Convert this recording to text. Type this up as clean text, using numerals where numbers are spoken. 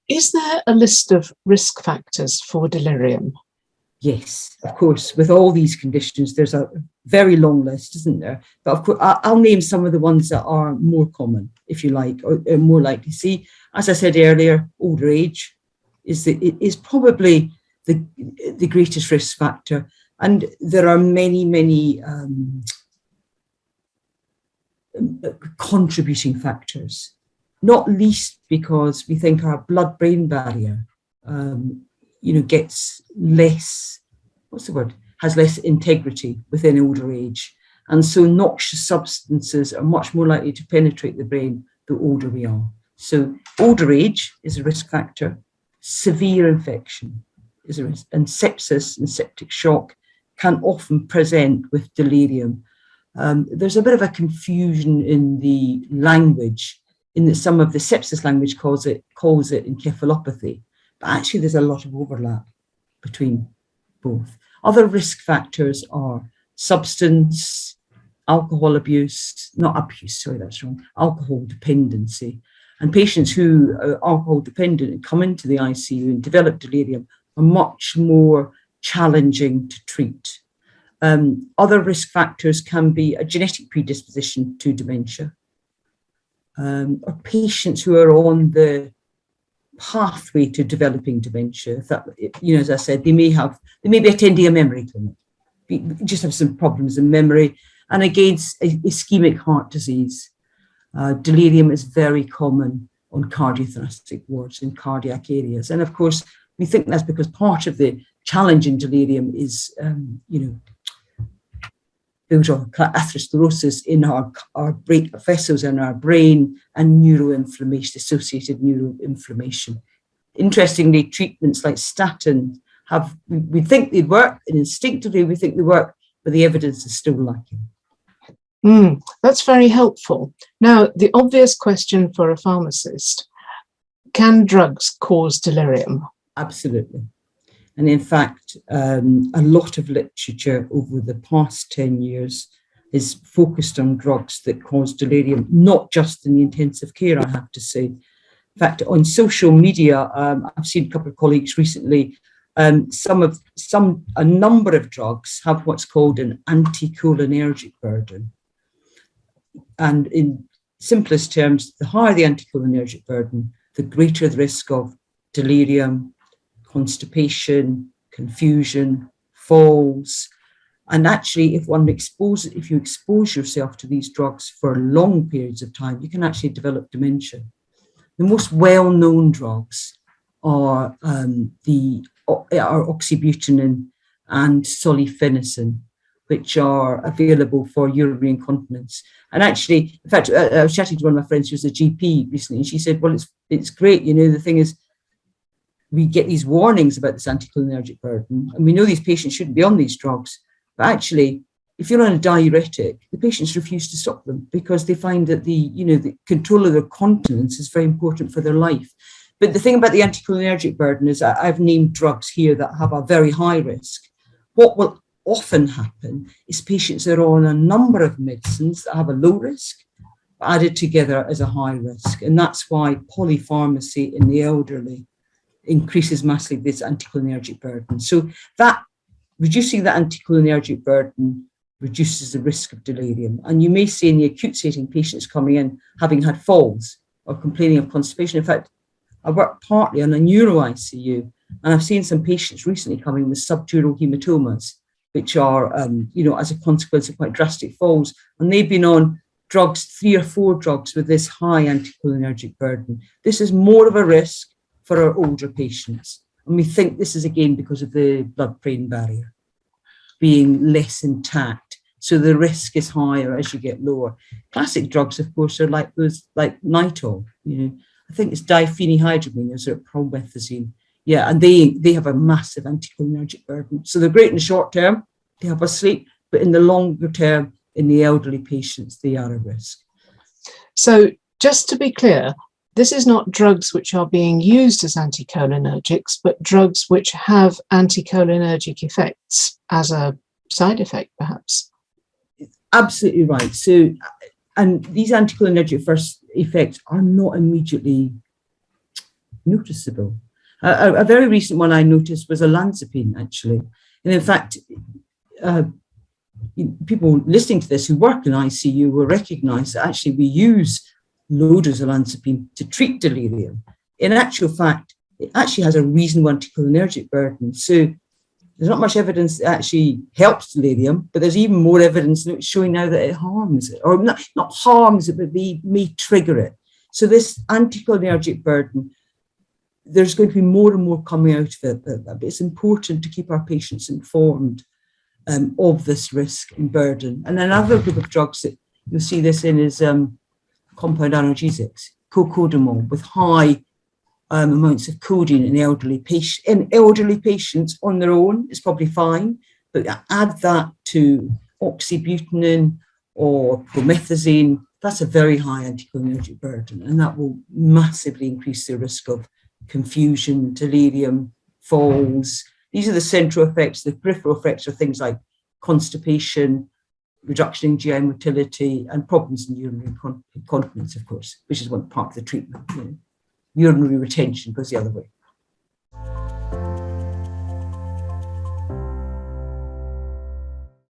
Is there a list of risk factors for delirium? Yes, of course. With all these conditions, there's a very long list, isn't there? But of course, I'll name some of the ones that are more common, if you like, or more likely. See, as I said earlier, older age is probably the greatest risk factor. And there are many contributing factors, not least because we think our blood-brain barrier gets less, has less integrity within older age. And so noxious substances are much more likely to penetrate the brain the older we are. So older age is a risk factor. Severe infection is a risk. And sepsis and septic shock can often present with delirium. There's a bit of a confusion in the language, in that some of the sepsis language calls it encephalopathy. But actually, there's a lot of overlap between both. Other risk factors are substance, alcohol abuse, not abuse, sorry, that's wrong, alcohol dependency. And patients who are alcohol dependent and come into the ICU and develop delirium are much more challenging to treat. Other risk factors can be a genetic predisposition to dementia, or patients who are on the pathway to developing dementia. That, as I said, they may be attending a memory clinic, just have some problems in memory, and against ischemic heart disease. Delirium is very common on cardiothoracic wards in cardiac areas, and of course we think that's because part of the challenge in delirium is, atherosclerosis in our vessels in our brain and associated neuroinflammation. Interestingly, treatments like statin we think they work, and instinctively we think they work, but the evidence is still lacking. That's very helpful. Now, the obvious question for a pharmacist, can drugs cause delirium? Absolutely. And in fact, a lot of literature over the past 10 years is focused on drugs that cause delirium, not just in the intensive care, I have to say. In fact, on social media, I've seen a couple of colleagues recently, a number of drugs have what's called an anticholinergic burden. And in simplest terms, the higher the anticholinergic burden, the greater the risk of delirium, constipation, confusion, falls. And actually, if you expose yourself to these drugs for long periods of time, you can actually develop dementia. The most well-known drugs are oxybutynin and solifenacin, which are available for urinary incontinence. And actually, in fact, I was chatting to one of my friends who's a GP recently, and she said, well, it's great. The thing is, we get these warnings about this anticholinergic burden, and we know these patients shouldn't be on these drugs. But actually, if you're on a diuretic, the patients refuse to stop them because they find that the control of their continence is very important for their life. But the thing about the anticholinergic burden is I've named drugs here that have a very high risk. What will often happen is patients are on a number of medicines that have a low risk, added together as a high risk. And that's why polypharmacy in the elderly increases massively this anticholinergic burden. So that reducing the anticholinergic burden reduces the risk of delirium. And you may see in the acute setting patients coming in having had falls or complaining of constipation. In fact, I work partly on a neuro ICU, and I've seen some patients recently coming with subdural hematomas, which are, as a consequence of quite drastic falls. And they've been on drugs, 3 or 4 drugs with this high anticholinergic burden. This is more of a risk for our older patients. And we think this is again because of the blood-brain barrier being less intact. So the risk is higher as you get lower. Classic drugs, of course, are like those, like Nitol, I think it's diphenhydramine, is it promethazine? Yeah, and they have a massive anticholinergic burden. So they're great in the short term, they help us sleep, but in the longer term, in the elderly patients, they are a risk. So just to be clear, this is not drugs which are being used as anticholinergics, but drugs which have anticholinergic effects as a side effect, perhaps. Absolutely right. So, and these anticholinergic effects are not immediately noticeable. A very recent one I noticed was olanzapine, actually. And in fact, people listening to this who work in ICU will recognise that actually we use low dose olanzapine to treat delirium. In actual fact, it actually has a reasonable anticholinergic burden. So there's not much evidence that actually helps delirium, but there's even more evidence that it's showing now that it harms it, or not harms it, but may trigger it. So this anticholinergic burden, there's going to be more and more coming out of it, but it's important to keep our patients informed of this risk and burden. And another group of drugs that you'll see this in is compound analgesics, cocodamol, with high amounts of codeine in elderly patients on their own is probably fine, but add that to oxybutynin or promethazine, that's a very high anticholinergic burden, and that will massively increase the risk of confusion, delirium, falls. These are the central effects. The peripheral effects are things like constipation, reduction in GI motility, and problems in urinary incontinence, of course, which is one part of the treatment. Urinary retention goes the other way.